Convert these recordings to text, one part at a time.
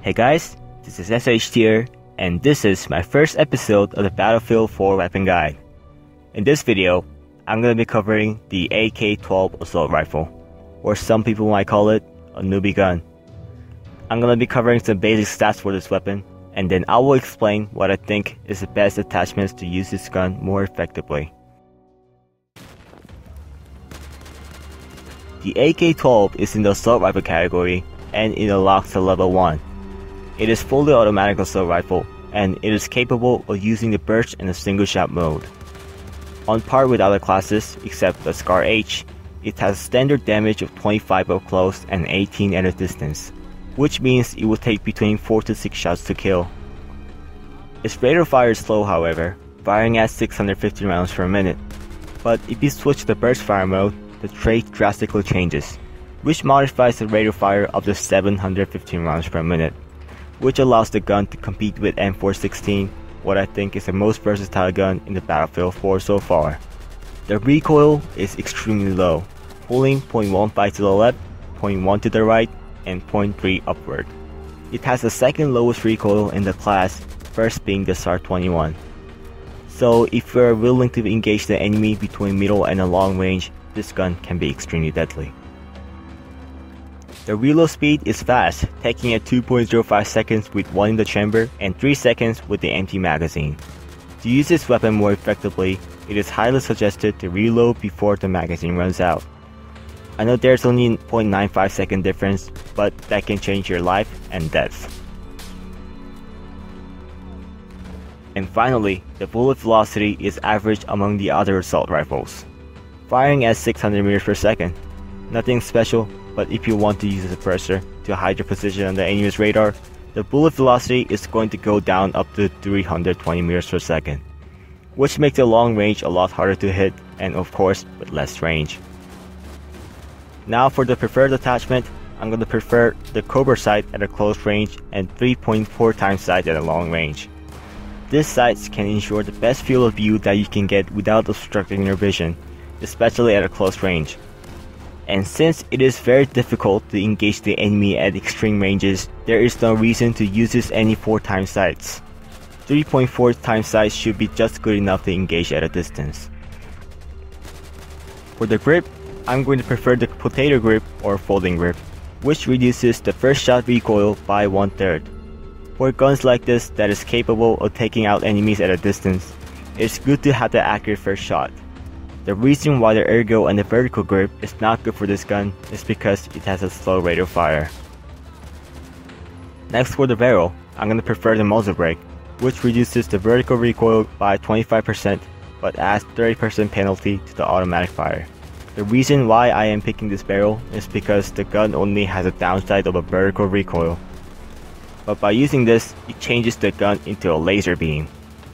Hey guys, this is SH here, and this is my first episode of the Battlefield 4 Weapon Guide. In this video, I'm going to be covering the AK-12 Assault Rifle, or some people might call it a newbie gun. I'm going to be covering some basic stats for this weapon, and then I will explain what I think is the best attachments to use this gun more effectively. The AK-12 is in the assault rifle category and it unlocks to level 1. It is fully automatic assault rifle and it is capable of using the burst in a single shot mode. On par with other classes except the SCAR H, it has standard damage of 25 up close and 18 at a distance, which means it will take between 4 to 6 shots to kill. Its rate of fire is slow however, firing at 650 rounds per minute, but if you switch to the burst fire mode, the trait drastically changes, which modifies the rate of fire up to 715 rounds per minute, which allows the gun to compete with M416, what I think is the most versatile gun in the Battlefield 4 so far. The recoil is extremely low, pulling 0.15 to the left, 0.1 to the right, and 0.3 upward. It has the second lowest recoil in the class, first being the SAR-21. So if you are willing to engage the enemy between middle and a long range, this gun can be extremely deadly. The reload speed is fast, taking at 2.05 seconds with one in the chamber and 3 seconds with the empty magazine. To use this weapon more effectively, it is highly suggested to reload before the magazine runs out. I know there's only a 0.95 second difference, but that can change your life and death. And finally, the bullet velocity is average among the other assault rifles, firing at 600 meters per second. Nothing special, but if you want to use a suppressor to hide your position on the enemy's radar, the bullet velocity is going to go down up to 320 meters per second, which makes the long range a lot harder to hit and of course with less range. Now for the preferred attachment, I'm going to prefer the Cobra sight at a close range and 3.4 times sight at a long range. These sights can ensure the best field of view that you can get without obstructing your vision, especially at a close range. And since it is very difficult to engage the enemy at extreme ranges, there is no reason to use this any 4 times sights. 3.4 times sights should be just good enough to engage at a distance. For the grip, I'm going to prefer the potato grip or folding grip, which reduces the first shot recoil by 1/3. For guns like this that is capable of taking out enemies at a distance, it's good to have the accurate first shot. The reason why the ergo and the vertical grip is not good for this gun is because it has a slow rate of fire. Next for the barrel, I'm going to prefer the muzzle brake, which reduces the vertical recoil by 25% but adds 30% penalty to the automatic fire. The reason why I am picking this barrel is because the gun only has a downside of a vertical recoil. But by using this, it changes the gun into a laser beam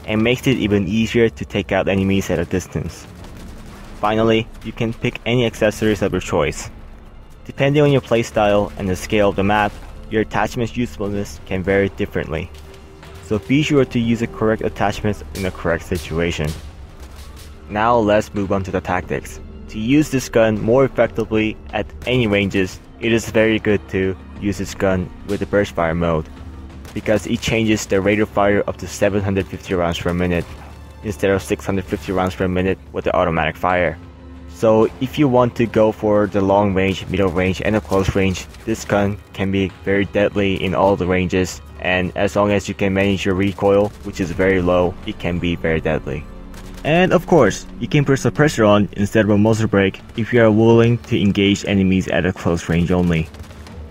and makes it even easier to take out enemies at a distance. Finally, you can pick any accessories of your choice. Depending on your playstyle and the scale of the map, your attachment's usefulness can vary differently. So be sure to use the correct attachments in the correct situation. Now let's move on to the tactics. To use this gun more effectively at any ranges, it is very good to use this gun with the burst fire mode, because it changes the rate of fire up to 750 rounds per minute instead of 650 rounds per minute with the automatic fire. So if you want to go for the long range, middle range, and the close range, this gun can be very deadly in all the ranges, and as long as you can manage your recoil, which is very low, it can be very deadly. And of course, you can put suppressor on instead of a muzzle brake if you are willing to engage enemies at a close range only.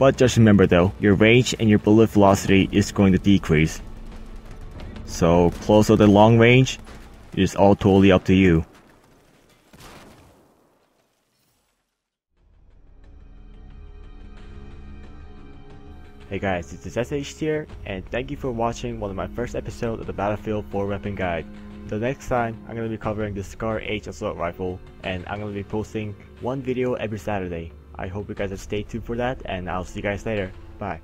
But just remember though, your range and your bullet velocity is going to decrease. So close or the long range, it is all totally up to you. Hey guys, this is SH here, and thank you for watching one of my first episodes of the Battlefield 4 Weapon Guide. The next time, I'm going to be covering the SCAR H assault rifle, and I'm going to be posting one video every Saturday. I hope you guys will stay tuned for that, and I'll see you guys later. Bye.